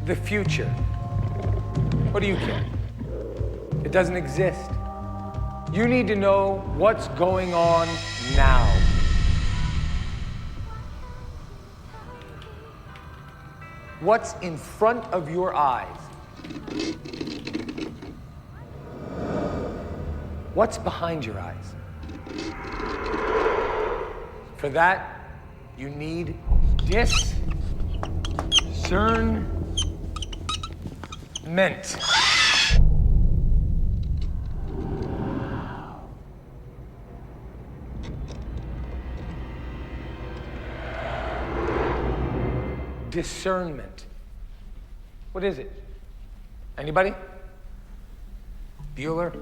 the future. What do you care? It doesn't exist. You need to know what's going on now. What's in front of your eyes? What's behind your eyes? For that, you need discernment. Discernment. What is it? Anybody? Bueller?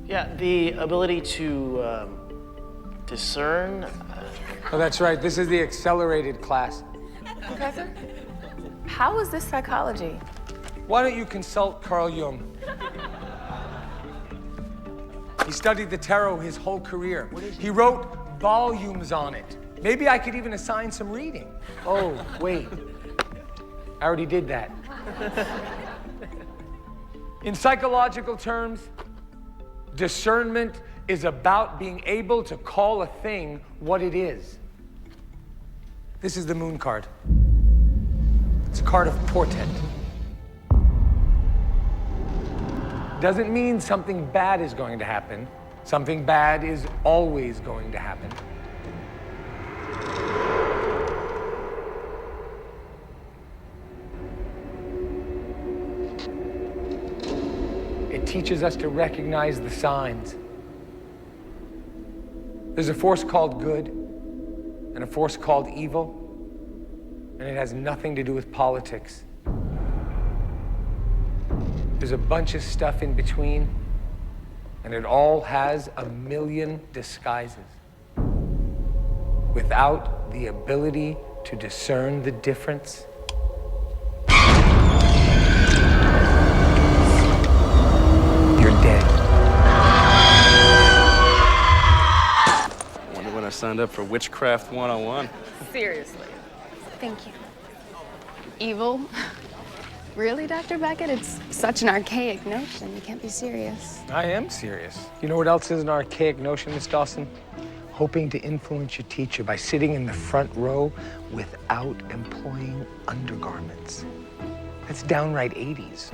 Yeah, the ability to discern. Oh, that's right. This is the accelerated class. Professor, how is this psychology? Why don't you consult Carl Jung? He studied the tarot his whole career. He wrote volumes on it. Maybe I could even assign some reading. Oh, wait. I already did that. In psychological terms, discernment is about being able to call a thing what it is. This is the moon card. It's a card of portent. Doesn't mean something bad is going to happen. Something bad is always going to happen. It teaches us to recognize the signs. There's a force called good and a force called evil, and it has nothing to do with politics. There's a bunch of stuff in between, and it all has a million disguises. Without the ability to discern the difference, you're dead. Wonder when I signed up for Witchcraft 101. Seriously. Thank you. Evil? Really, Dr. Beckett? It's such an archaic notion. You can't be serious. I am serious. You know what else is an archaic notion, Miss Dawson? Hoping to influence your teacher by sitting in the front row without employing undergarments. That's downright 80s.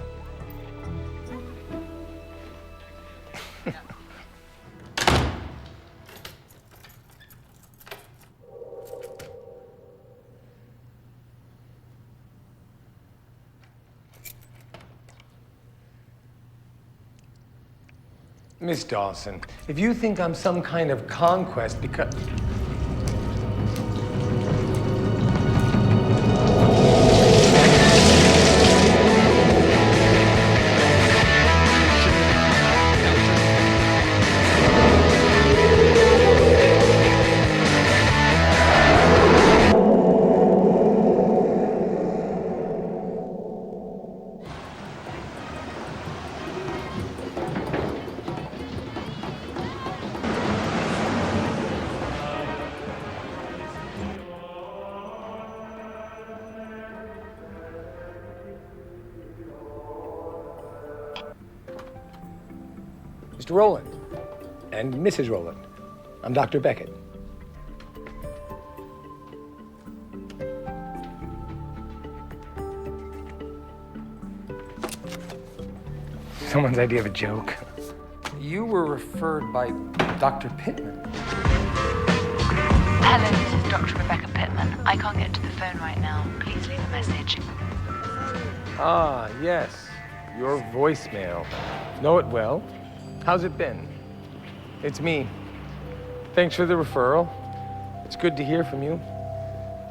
Miss Dawson, if you think I'm some kind of conquest because... Mr. Rowland and Mrs. Rowland. I'm Dr. Beckett. Someone's idea of a joke. You were referred by Dr. Pittman. Hello, this is Dr. Rebecca Pittman. I can't get to the phone right now. Please leave a message. Ah, yes. Your voicemail. Know it well. How's it been? It's me. Thanks for the referral. It's good to hear from you.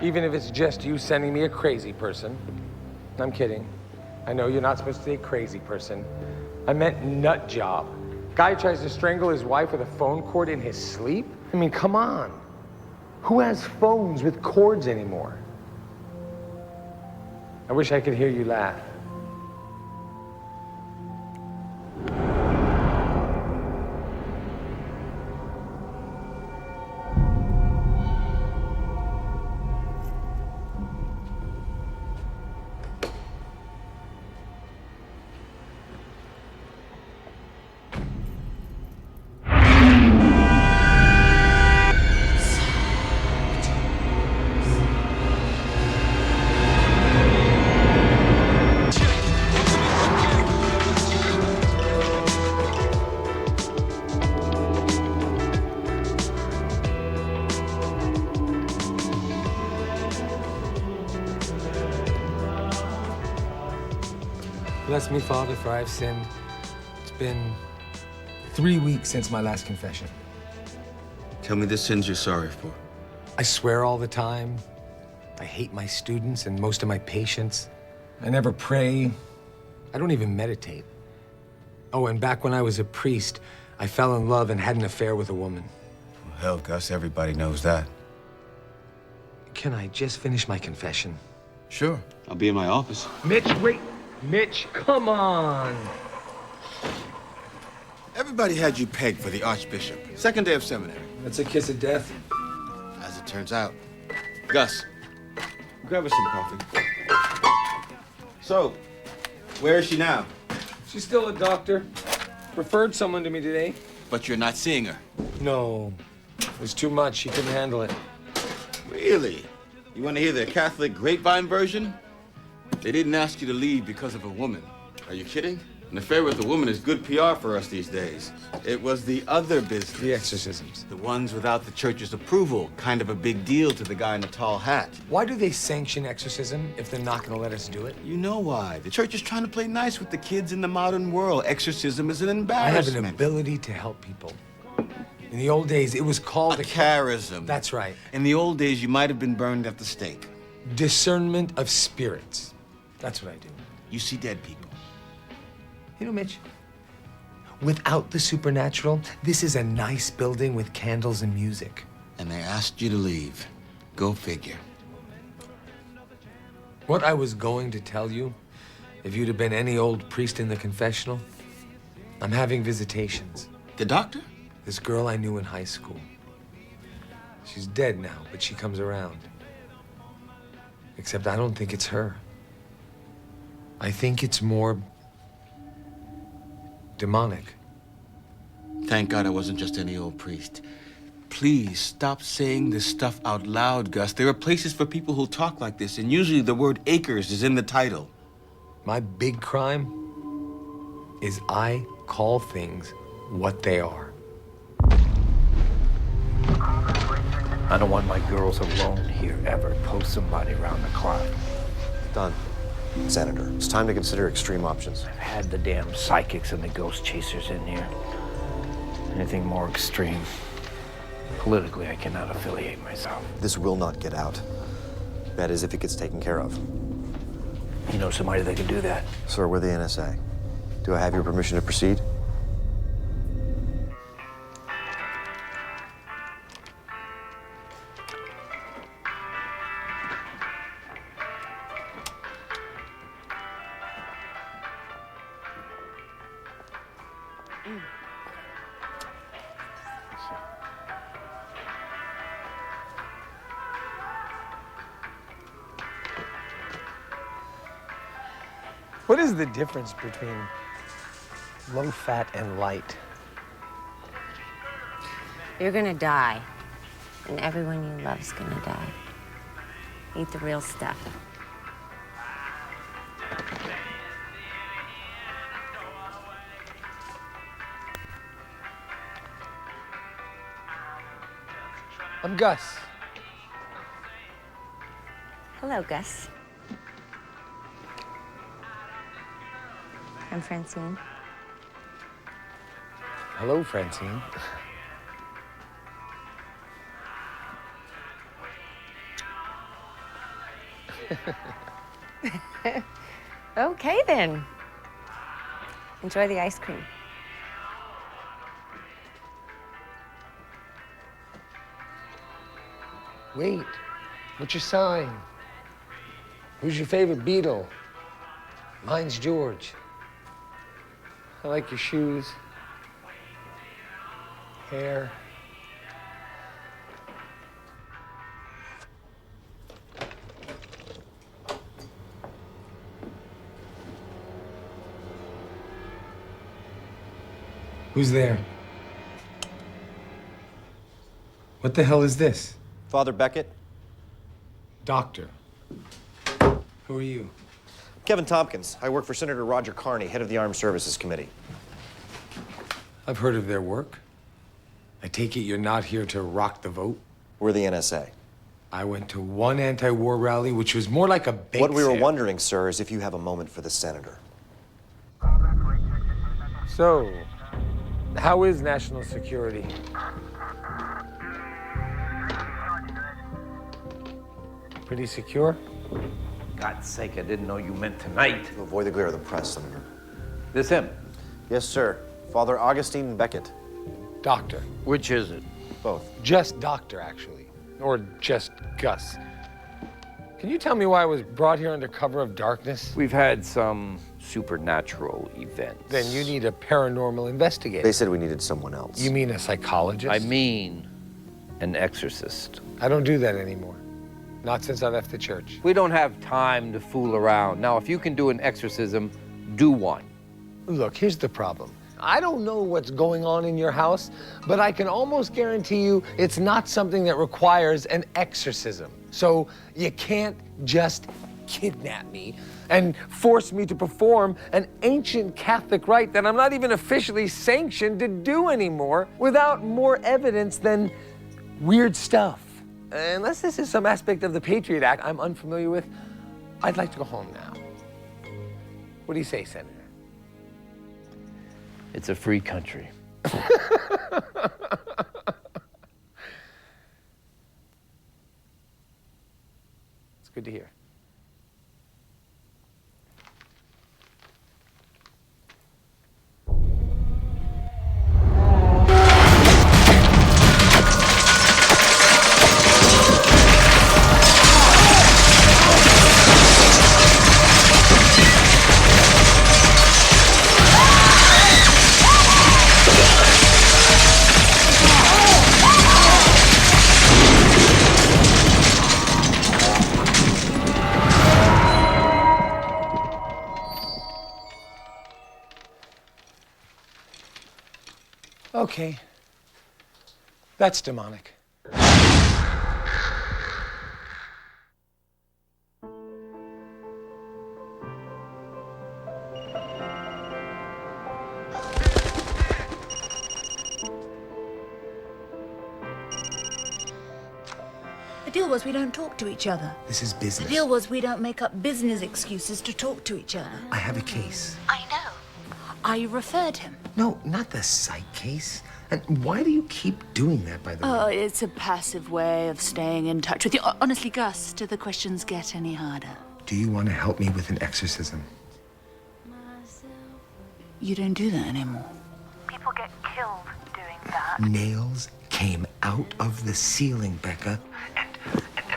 Even if it's just you sending me a crazy person. I'm kidding. I know you're not supposed to say crazy person. I meant nut job. Guy tries to strangle his wife with a phone cord in his sleep? I mean, come on. Who has phones with cords anymore? I wish I could hear you laugh. Bless me, Father, for I have sinned. It's been 3 weeks since my last confession. Tell me the sins you're sorry for. I swear all the time. I hate my students and most of my patients. I never pray. I don't even meditate. Oh, and back when I was a priest, I fell in love and had an affair with a woman. Well, hell, Gus, everybody knows that. Can I just finish my confession? Sure. I'll be in my office. Mitch, wait. Mitch, come on. Everybody had you pegged for the Archbishop. Second day of seminary. That's a kiss of death. As it turns out. Gus, grab us some coffee. So, where is she now? She's still a doctor. Referred someone to me today. But you're not seeing her. No. It was too much. She couldn't handle it. Really? You want to hear the Catholic grapevine version? They didn't ask you to leave because of a woman. Are you kidding? An affair with a woman is good PR for us these days. It was the other business. The exorcisms. The ones without the church's approval. Kind of a big deal to the guy in the tall hat. Why do they sanction exorcism if they're not going to let us do it? You know why. The church is trying to play nice with the kids in the modern world. Exorcism is an I have embarrassment. an ability to help people. In the old days, it was called A charism. That's right. In the old days, you might have been burned at the stake. Discernment of spirits. That's what I do. You see dead people. You know, Mitch, without the supernatural, this is a nice building with candles and music. And they asked you to leave. Go figure. What I was going to tell you, if you'd have been any old priest in the confessional, I'm having visitations. The doctor? This girl I knew in high school. She's dead now, but she comes around. Except I don't think it's her. I think it's more demonic. Thank God I wasn't just any old priest. Please stop saying this stuff out loud, Gus. There are places for people who talk like this, and usually the word acres is in the title. My big crime is I call things what they are. I don't want my girls alone here ever. Post somebody around the clock. Done. Senator, it's time to consider extreme options. I've had the damn psychics and the ghost chasers in here. Anything more extreme. Politically, I cannot affiliate myself. This will not get out. That is, if it gets taken care of. You know somebody that can do that? Sir, we're the NSA. Do I have your permission to proceed? What is the difference between low fat and light? You're gonna die, and everyone you love's gonna die. Eat the real stuff. I'm Gus. Hello, Gus. I'm Francine. Hello, Francine. Okay, then. Enjoy the ice cream. Wait, what's your sign? Who's your favorite Beatle? Mine's George. I like your shoes, hair. Who's there? What the hell is this? Father Beckett? Doctor. Who are you? Kevin Tompkins. I work for Senator Roger Carney, head of the Armed Services Committee. I've heard of their work. I take it you're not here to rock the vote? We're the NSA. I went to one anti-war rally, which was more like a bake What we were sale. wondering, sir, is if you have a moment for the senator. So, how is national security? Pretty secure? God's sake, I didn't know you meant tonight. To avoid the glare of the press, Senator. This him? Yes, sir. Father Augustine Beckett. Doctor. Which is it? Both. Just doctor, actually. Or just Gus. Can you tell me why I was brought here under cover of darkness? We've had some supernatural events. Then you need a paranormal investigator. They said we needed someone else. You mean a psychologist? I mean an exorcist. I don't do that anymore. Not since I left the church. We don't have time to fool around. Now, if you can do an exorcism, do one. Look, here's the problem. I don't know what's going on in your house, but I can almost guarantee you it's not something that requires an exorcism. So you can't just kidnap me and force me to perform an ancient Catholic rite that I'm not even officially sanctioned to do anymore without more evidence than weird stuff. Unless this is some aspect of the Patriot Act I'm unfamiliar with, I'd like to go home now. What do you say, Senator? It's a free country. It's good to hear. Okay, that's demonic. The deal was we don't talk to each other. This is business. The deal was we don't make up business excuses to talk to each other. I have a case. I know. I referred him. No, not the psych case. And why do you keep doing that, by the way? Oh, it's a passive way of staying in touch with you. Honestly, Gus, do the questions get any harder? Do you want to help me with an exorcism? You don't do that anymore. People get killed doing that. Nails came out of the ceiling, Becca. And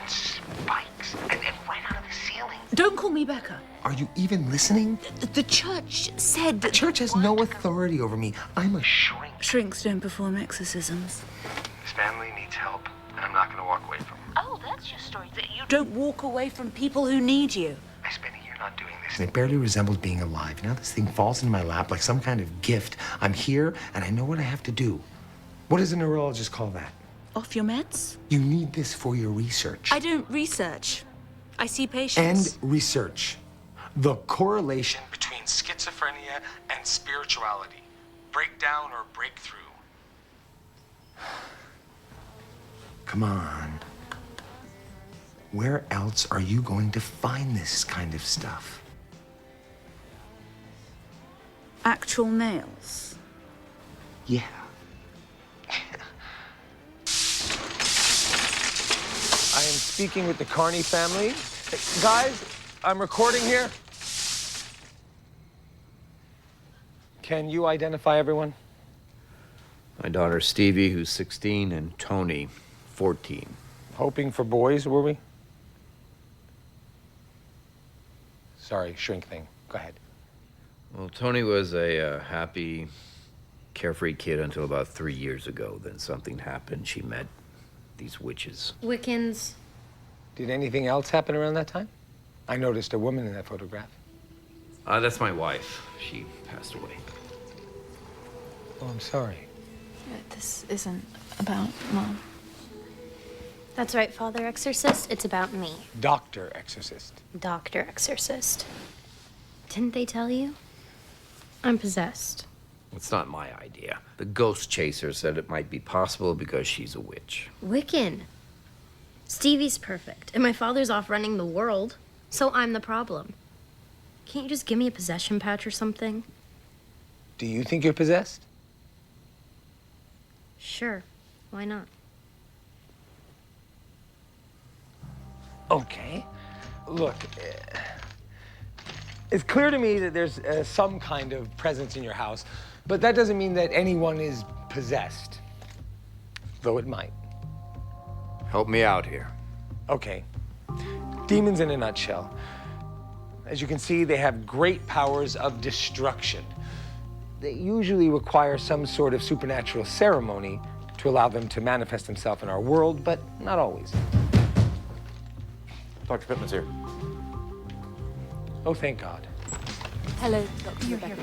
spikes. And right out of the ceiling. Don't call me Becca. Are you even listening? The church said... The church has no authority over me. I'm a shrink. Shrinks don't perform exorcisms. His family needs help, and I'm not going to walk away from him. Oh, that's your story. That you don't walk away from people who need you. I spent a year not doing this. And it barely resembles being alive. Now this thing falls into my lap like some kind of gift. I'm here, and I know what I have to do. What does a neurologist call that? Off your meds? You need this for your research. I don't research. I see patients. And research. The correlation between schizophrenia and spirituality. Breakdown or breakthrough. Come on. Where else are you going to find this kind of stuff? Actual nails? Yeah. I am speaking with the Carney family. Hey, guys, I'm recording here. Can you identify everyone? My daughter Stevie, who's 16, and Tony, 14. Hoping for boys, were we? Sorry, shrink thing. Go ahead. Well, Tony was a happy, carefree kid until about 3 years ago. Then something happened. She met these witches. Wiccans. Did anything else happen around that time? I noticed a woman in that photograph. That's my wife. She passed away. Oh, I'm sorry. This isn't about Mom. That's right, Father Exorcist. It's about me. Dr. Exorcist. Dr. Exorcist. Didn't they tell you? I'm possessed. It's not my idea. The ghost chaser said it might be possible because she's a witch. Wiccan. Stevie's perfect, and my father's off running the world, so I'm the problem. Can't you just give me a possession patch or something? Do Do you think you're possessed? Sure. Why not? Okay. Look, it's clear to me that there's some kind of presence in your house, but that doesn't mean that anyone is possessed, though it might. Help me out here. Okay. Demons in a nutshell. As you can see, they have great powers of destruction. They usually require some sort of supernatural ceremony to allow them to manifest themselves in our world, but not always. Dr. Pittman's here. Oh, thank God. Hello, Dr. Rebecca.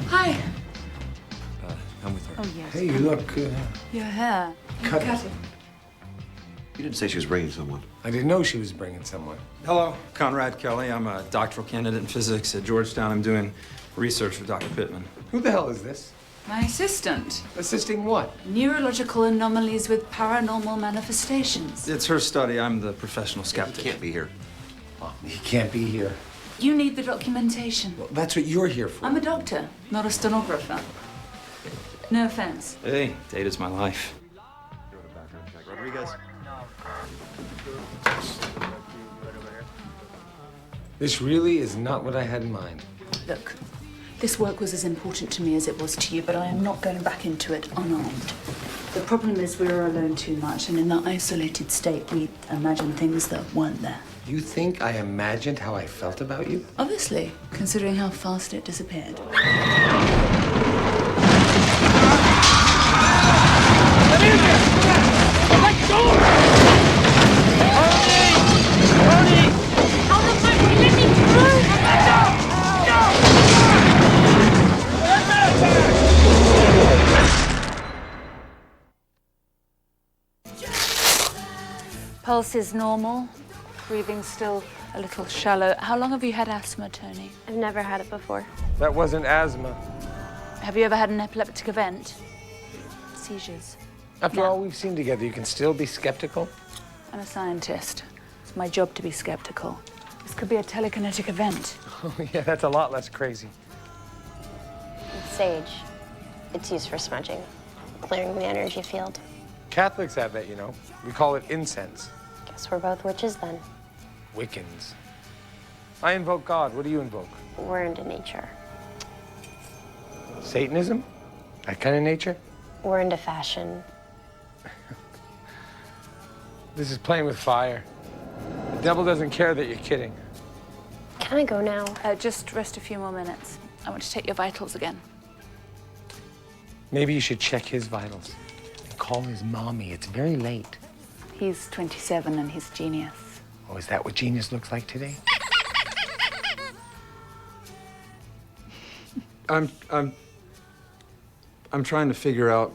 Hi. I'm with her. Oh, yes. Hey, you look Your hair. cut. You didn't say she was bringing someone. I didn't know she was bringing someone. Hello, Conrad Kelly. I'm a doctoral candidate in physics at Georgetown. I'm doing research for Dr. Pittman. Who the hell is this? My assistant. Assisting what? Neurological anomalies with paranormal manifestations. It's her study. I'm the professional skeptic. Can't be here. He can't be here. You need the documentation. Well, that's what you're here for. I'm a doctor, not a stenographer. No offense. Hey, data's my life. Rodriguez. This really is not what I had in mind. Look, this work was as important to me as it was to you, but I am not going back into it unarmed. The problem is we were alone too much, and in that isolated state, we imagined things that weren't there. You think I imagined how I felt about you? Obviously, considering how fast it disappeared. Pulse is normal. Breathing still a little shallow. How long have you had asthma, Tony? I've never had it before. That wasn't asthma. Have you ever had an epileptic event? Seizures? After all we've seen together, you can still be skeptical? I'm a scientist. It's my job to be skeptical. This could be a telekinetic event. Oh, yeah, that's a lot less crazy. It's sage. It's used for smudging, clearing the energy field. Catholics have that, you know. We call it incense. Guess we're both witches then. Wiccans. I invoke God. What do you invoke? We're into nature. Satanism? That kind of nature? We're into fashion. This is playing with fire. The devil doesn't care that you're kidding. Can I go now? Just rest a few more minutes. I want to take your vitals again. Maybe you should check his vitals. And call his mommy. It's very late. He's 27 and he's genius. Oh, is that what genius looks like today? I'm trying to figure out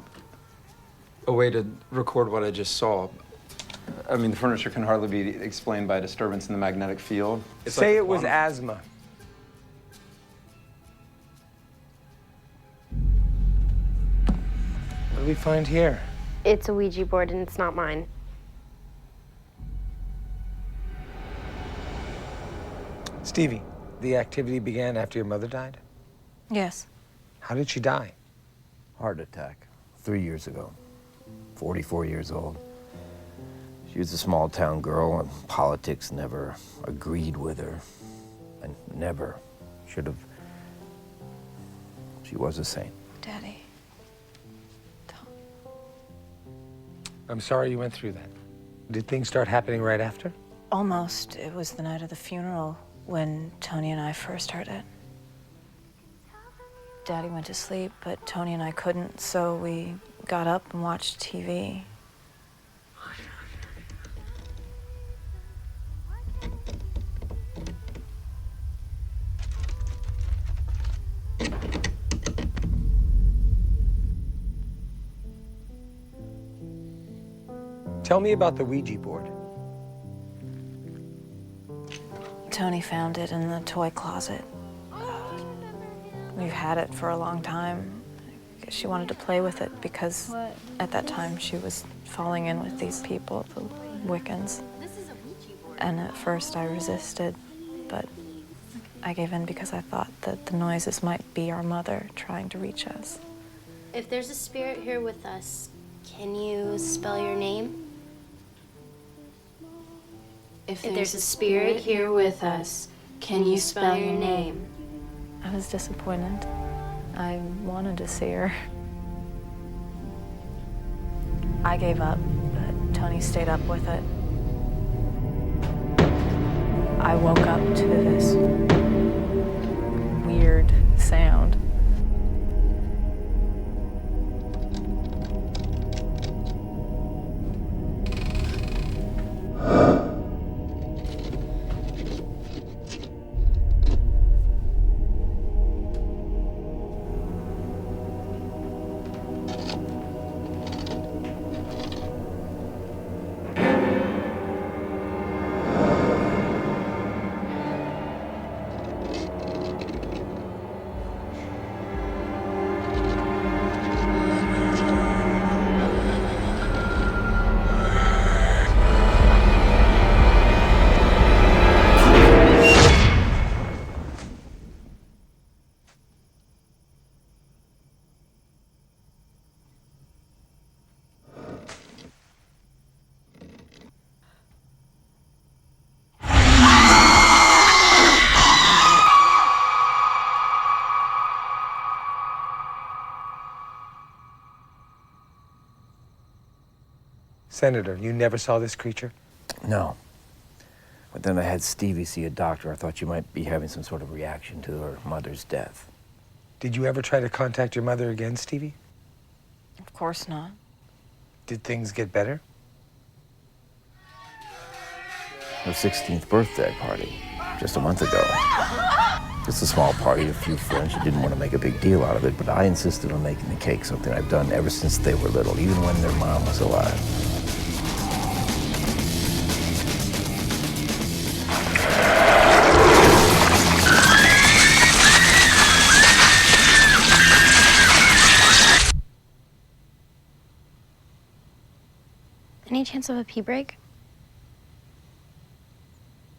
a way to record what I just saw. I mean, the furniture can hardly be explained by a disturbance in the magnetic field. Say it was asthma. What do we find here? It's a Ouija board and it's not mine. Stevie, the activity began after your mother died? Yes. How did she die? Heart attack, 3 years ago. 44 years old. She was a small town girl, and politics never agreed with her. And never should have. She was a saint. Daddy. I'm sorry you went through that. Did things start happening right after? Almost. It was the night of the funeral when Tony and I first heard it. Daddy went to sleep, but Tony and I couldn't, so we got up and watched TV. Tell me about the Ouija board. Tony found it in the toy closet. We've had it for a long time. I guess she wanted to play with it because at that time she was falling in with these people, the Wiccans. And at first I resisted, but I gave in because I thought that the noises might be our mother trying to reach us. If there's a spirit here with us, can you spell your name? If there's a spirit here with us, can you spell your name? I was disappointed. I wanted to see her. I gave up, but Tony stayed up with it. I woke up to this weird sound. Senator, you never saw this creature? No. But then I had Stevie see a doctor. I thought you might be having some sort of reaction to her mother's death. Did you ever try to contact your mother again, Stevie? Of course not. Did things get better? Her 16th birthday party, just a month ago. Just a small party, a few friends. She didn't want to make a big deal out of it, but I insisted on making the cake, something I've done ever since they were little, even when their mom was alive. Any chance of a pee break?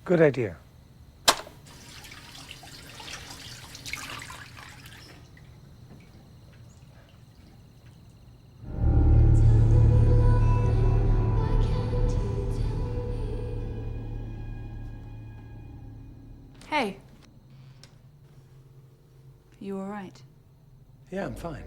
Good idea. Hey. You all right? Yeah, I'm fine.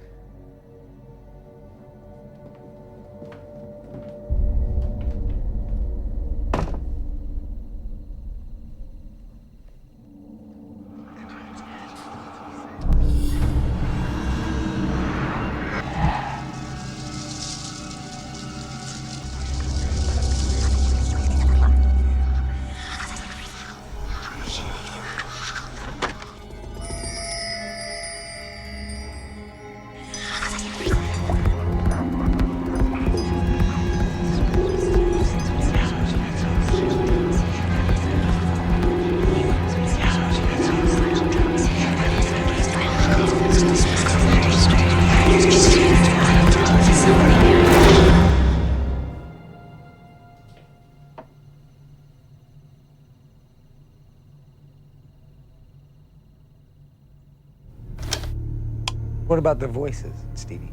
What about the voices, Stevie?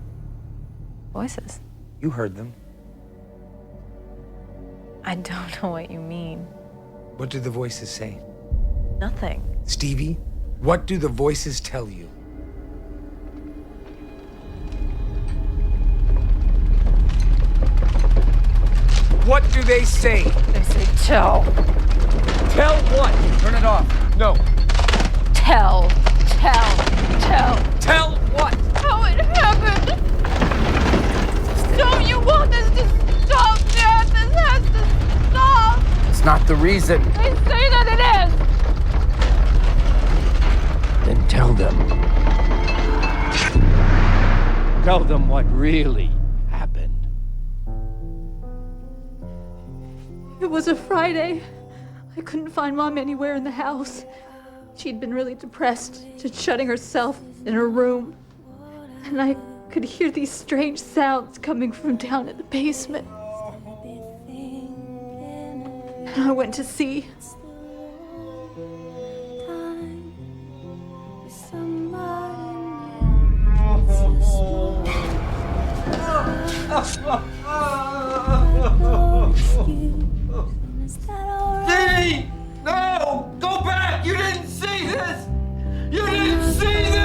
Voices? You heard them. I don't know what you mean. What do the voices say? Nothing. Stevie, what do the voices tell you? What do they say? They say tell. Tell what? Turn it off. No. Tell. Tell what? How it happened. Don't you want this to stop, Dad? This has to stop. It's not the reason. They say that it is. Then tell them. Tell them what really happened. It was a Friday. I couldn't find Mom anywhere in the house. She'd been really depressed, just shutting herself in her room. And I could hear these strange sounds coming from down in the basement. And I went to see. Dee! No! Go back! You didn't see this! You didn't see this!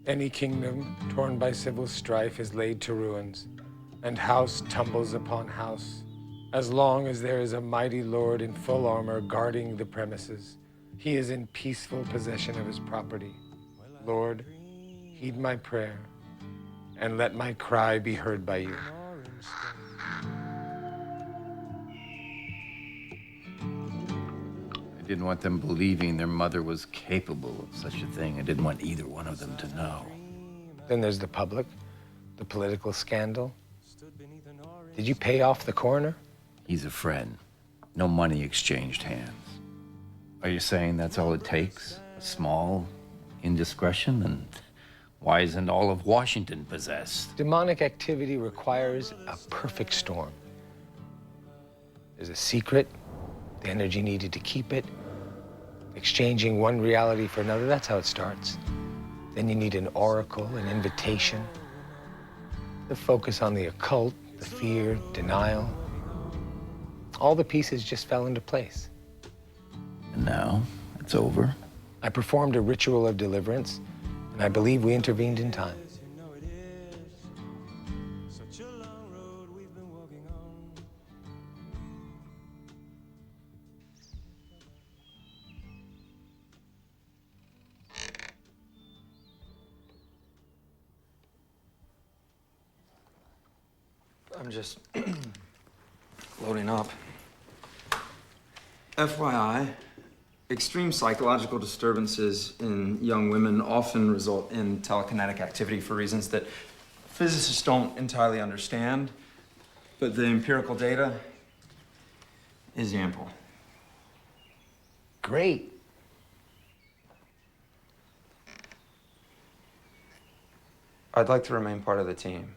Any kingdom torn by civil strife is laid to ruins, and house tumbles upon house. As long as there is a mighty lord in full armor guarding the premises, he is in peaceful possession of his property. Lord, heed my prayer, and let my cry be heard by you. I didn't want them believing their mother was capable of such a thing. I didn't want either one of them to know. Then there's the public, the political scandal. Did you pay off the coroner? He's a friend. No money exchanged hands. Are you saying that's all it takes? A small indiscretion? And why isn't all of Washington possessed? Demonic activity requires a perfect storm. There's a secret, the energy needed to keep it, exchanging one reality for another, that's how it starts. Then you need an oracle, an invitation, the focus on the occult, the fear, denial. All the pieces just fell into place. And now it's over? I performed a ritual of deliverance, and I believe we intervened in time. I'm just loading up. FYI, extreme psychological disturbances in young women often result in telekinetic activity for reasons that physicists don't entirely understand, but the empirical data is ample. Great. I'd like to remain part of the team.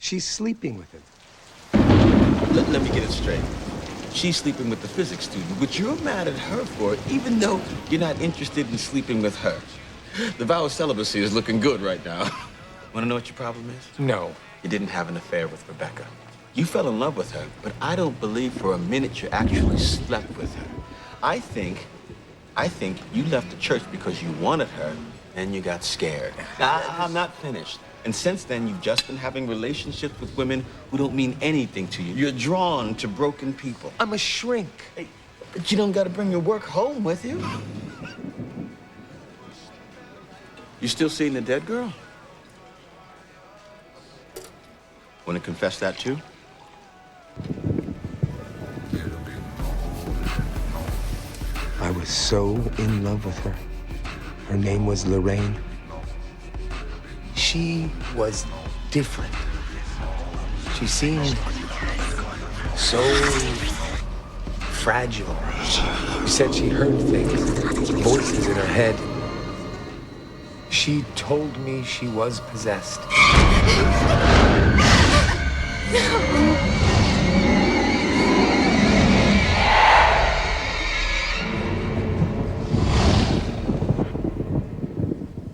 She's sleeping with him. Let me get it straight. She's sleeping with the physics student, but you're mad at her for it, even though you're not interested in sleeping with her. The vow of celibacy is looking good right now. Want to know what your problem is? No. You didn't have an affair with Rebecca. You fell in love with her, but I don't believe for a minute you actually slept with her. I think you left the church because you wanted her, and you got scared. I'm not finished. And since then, you've just been having relationships with women who don't mean anything to you. You're drawn to broken people. I'm a shrink. Hey, but you don't got to bring your work home with you. You still seeing the dead girl? Want to confess that too? I was so in love with her. Her name was Lorraine. She was different. She seemed so fragile. She said she heard things, voices in her head. She told me she was possessed.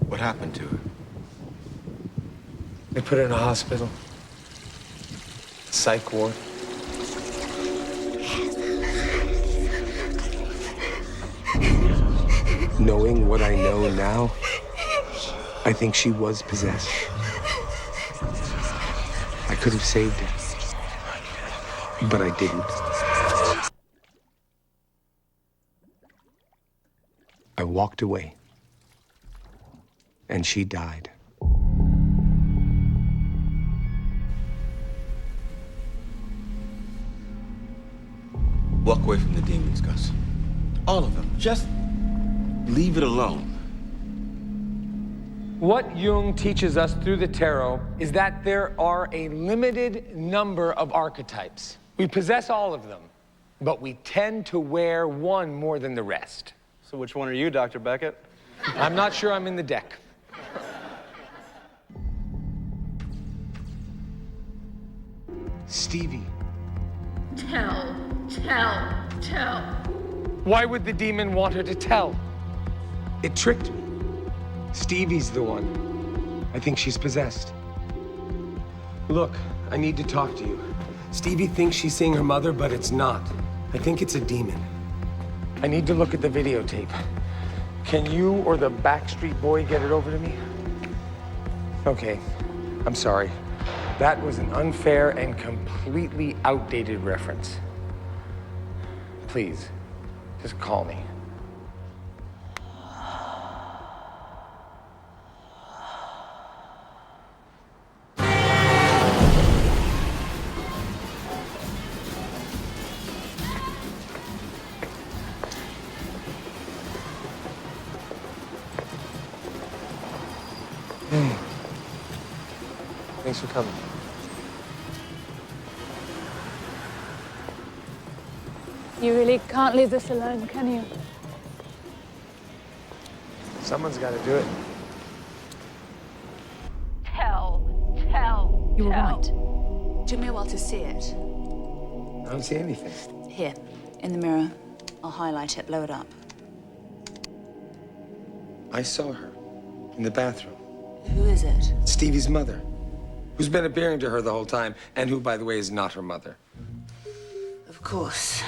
What happened to her? They put her in a hospital. Psych ward. Knowing what I know now, I think she was possessed. I could have saved her, but I didn't. I walked away, and she died. Walk away from the demons, Gus. All of them. Just leave it alone. What Jung teaches us through the tarot is that there are a limited number of archetypes. We possess all of them, but we tend to wear one more than the rest. So which one are you, Dr. Beckett? I'm not sure I'm in the deck. Stevie. Tell. Why would the demon want her to tell? It tricked me. Stevie's the one. I think she's possessed. Look, I need to talk to you. Stevie thinks she's seeing her mother, but it's not. I think it's a demon. I need to look at the videotape. Can you or the Backstreet Boy get it over to me? Okay, I'm sorry. That was an unfair and completely outdated reference. Please, just call me. Hey. Thanks for coming. You really can't leave this alone, can you? Someone's got to do it. Tell. You were right. Took me a while to see it. I don't see anything. Here, in the mirror. I'll highlight it, blow it up. I saw her in the bathroom. Who is it? Stevie's mother, who's been appearing to her the whole time, and who, by the way, is not her mother. Of course.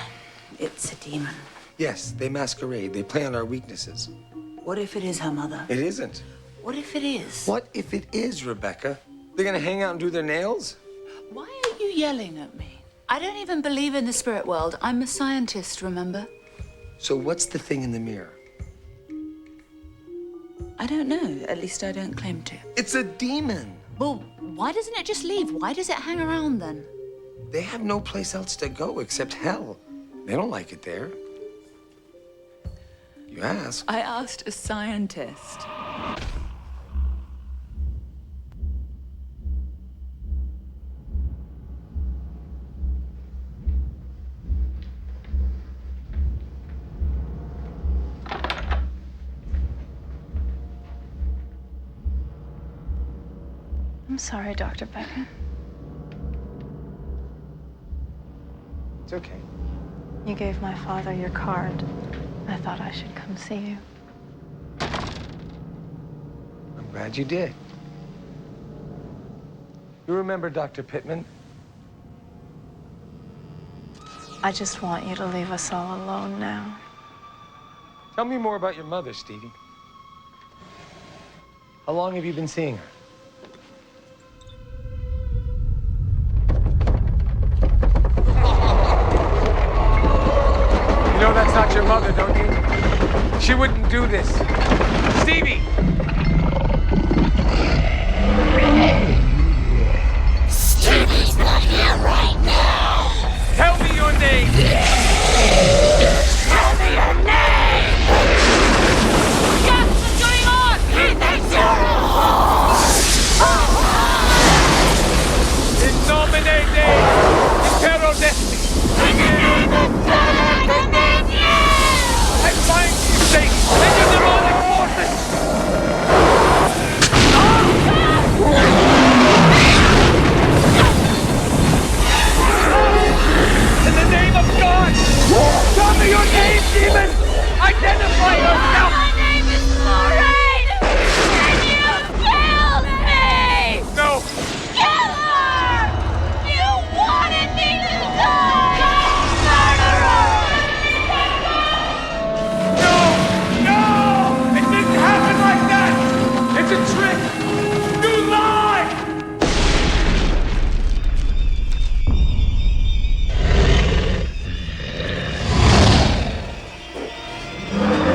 It's a demon. Yes, they masquerade. They play on our weaknesses. What if it is her mother? It isn't. What if it is? What if it is, Rebecca? They're gonna hang out and do their nails? Why are you yelling at me? I don't even believe in the spirit world. I'm a scientist, remember? So what's the thing in the mirror? I don't know. At least I don't claim to. It's a demon. Well, why doesn't it just leave? Why does it hang around then? They have no place else to go except hell. They don't like it there. You ask. I asked a scientist. I'm sorry, Dr. Beckett. It's okay. You gave my father your card. I thought I should come see you. I'm glad you did. You remember Dr. Pittman? I just want you to leave us all alone now. Tell me more about your mother, Stevie. How long have you been seeing her? You know that's not your mother, don't you? She wouldn't do this. Stevie! Stevie's not here right now! Tell me your name! Tell me your name! Gus, what's going on? He thinks you're a whore! In nomine Dei, Impero Destiny. I find you, Satan, and your demonic forces! In the name of God! Tell me your name, demon! Identify yourself! My name is Lorraine! And you killed me! No! Killer! You wanted me to die! Murderer! No! It didn't happen like that! It's a trick! You lie!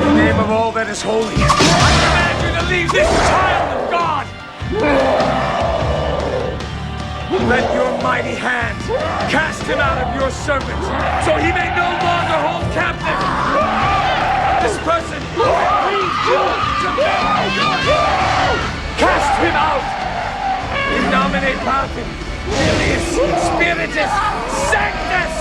In the name of all that is holy, I command you to leave this child of God! Let your mighty hand cast him out of your servant, so he may no longer hold captive this person. Cast him out! In nomine Patris, Filius, Spiritus, Sanctus!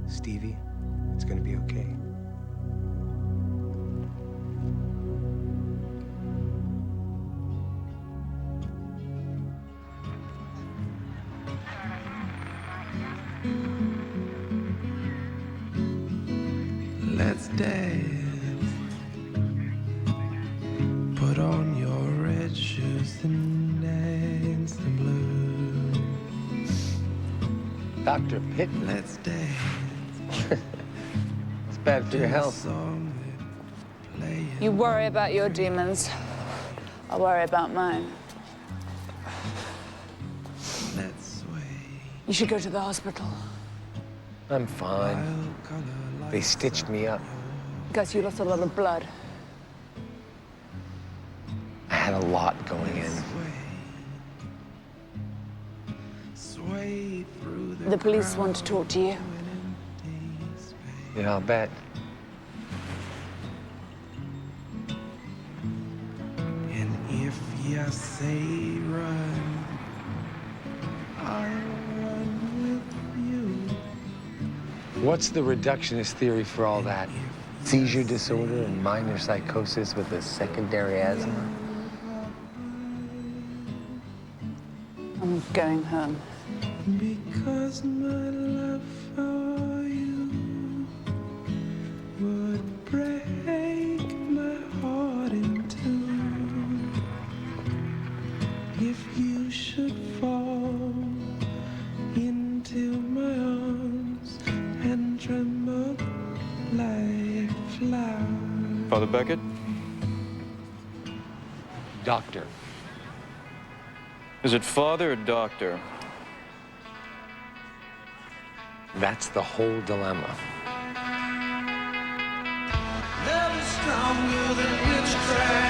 Stevie, it's gonna be okay. Let's dance. Put on your red shoes and dance the blues. Dr. Pittman. Let's dance. It's bad for your health. You worry about your demons. I worry about mine. You should go to the hospital. I'm fine. They stitched me up. Guess you lost a lot of blood. I had a lot going in. The police want to talk to you. Yeah, I'll bet. And if you say run, I'll run with you. What's the reductionist theory for all that? Seizure disorder and minor psychosis with a secondary asthma? I'm going home. Because my love for you would break my heart in two. If you should fall into my arms and tremble like a flower. Father Beckett? Doctor. Is it father or doctor? That's the whole dilemma. Love is stronger than witchcraft.